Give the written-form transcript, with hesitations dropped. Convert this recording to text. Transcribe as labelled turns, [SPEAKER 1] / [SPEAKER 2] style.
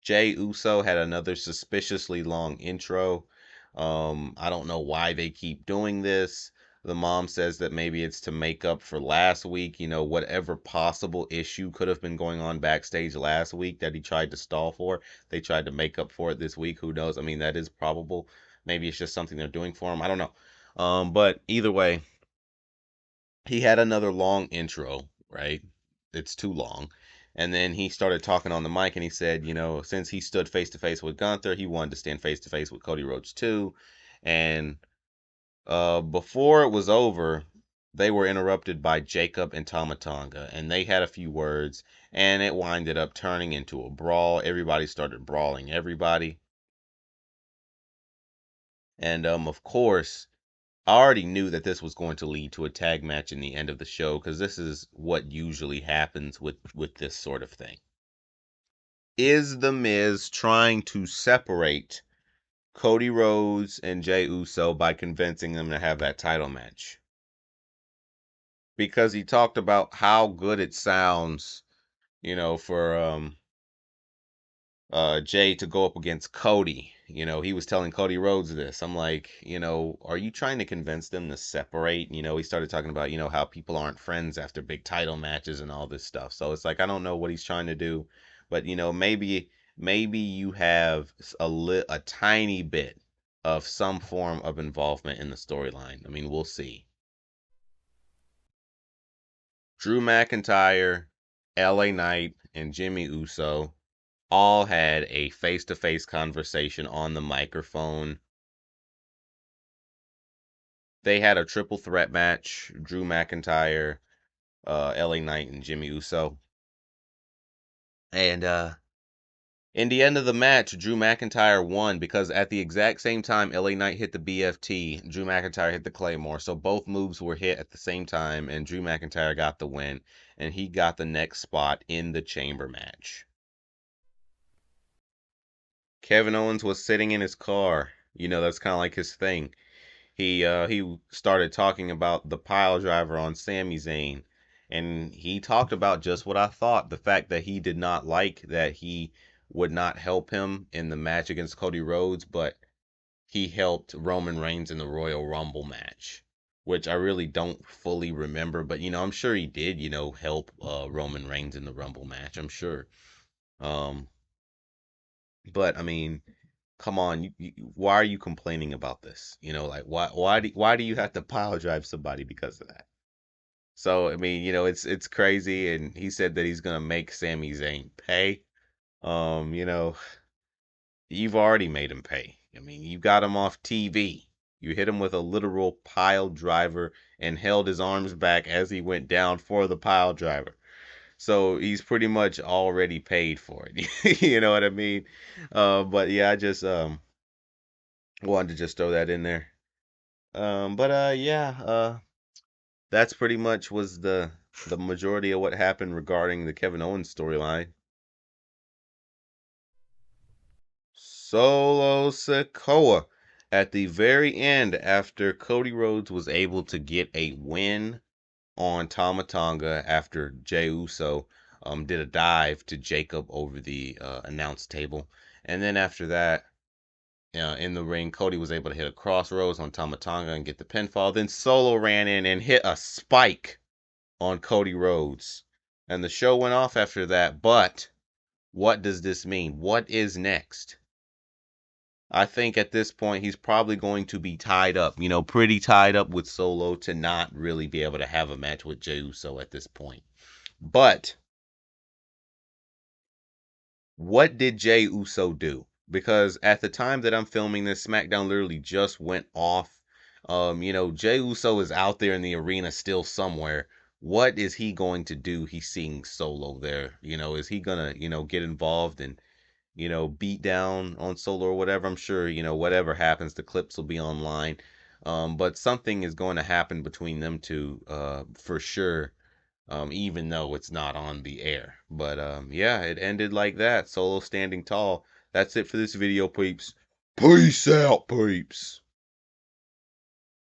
[SPEAKER 1] Jey Uso had another suspiciously long intro. I don't know why they keep doing this. The mom says that maybe it's to make up for last week, whatever possible issue could have been going on backstage last week that he tried to stall for. They tried to make up for it this week. Who knows? I mean, that is probable. Maybe it's just something they're doing for him. I don't know. But either way, he had another long intro, right? It's too long. And then he started talking on the mic and he said, since he stood face to face with Gunther, he wanted to stand face to face with Cody Rhodes too. And before it was over, they were interrupted by Jacob and Tama Tonga, and they had a few words, and it winded up turning into a brawl. Everybody started brawling everybody. And of course, I already knew that this was going to lead to a tag match in the end of the show because this is what usually happens with this sort of thing. Is The Miz trying to separate Cody Rhodes and Jey Uso by convincing them to have that title match? Because he talked about how good it sounds, for Jay to go up against Cody. He was telling Cody Rhodes this. I'm like, are you trying to convince them to separate? He started talking about, how people aren't friends after big title matches and all this stuff. So it's like I don't know what he's trying to do, but maybe you have a tiny bit of some form of involvement in the storyline. I mean, we'll see. Drew McIntyre, LA Knight, and Jimmy Uso all had a face-to-face conversation on the microphone. They had a triple threat match, Drew McIntyre, LA Knight, and Jimmy Uso. And in the end of the match, Drew McIntyre won because at the exact same time LA Knight hit the BFT, Drew McIntyre hit the Claymore. So both moves were hit at the same time, and Drew McIntyre got the win, and he got the next spot in the chamber match. Kevin Owens was sitting in his car. That's kind of like his thing. He started talking about the pile driver on Sami Zayn, and he talked about just what I thought, the fact that he did not like that he would not help him in the match against Cody Rhodes, but he helped Roman Reigns in the Royal Rumble match, which I really don't fully remember, but I'm sure he did, help Roman Reigns in the Rumble match, I'm sure. Um, but I mean, come on, why are you complaining about this? Like why do you have to pile drive somebody because of that? So I mean, it's crazy, and he said that he's gonna make Sami Zayn pay. You know, you've already made him pay. I mean, you got him off TV. You hit him with a literal pile driver and held his arms back as he went down for the pile driver. So he's pretty much already paid for it. You know what I mean? But yeah, I just wanted to just throw that in there. But yeah, that's pretty much was the majority of what happened regarding the Kevin Owens storyline. Solo Sikoa at the very end, after Cody Rhodes was able to get a win on Tama Tonga after Jey Uso did a dive to Jacob over the announce table, and then after that, in the ring, Cody was able to hit a crossroads on Tama Tonga and get the pinfall. Then Solo ran in and hit a spike on Cody Rhodes. And the show went off after that. But what does this mean? What is next? I think at this point, he's probably going to be tied up, pretty tied up with Solo to not really be able to have a match with Jey Uso at this point. But what did Jey Uso do? Because at the time that I'm filming this, SmackDown literally just went off. Jey Uso is out there in the arena still somewhere. What is he going to do? He's seeing Solo there. Is he gonna, get involved and, beat down on Solo or whatever? I'm sure, whatever happens, the clips will be online. But something is going to happen between them two, for sure, even though it's not on the air. But yeah, it ended like that. Solo standing tall. That's it for this video, peeps. Peace out, peeps.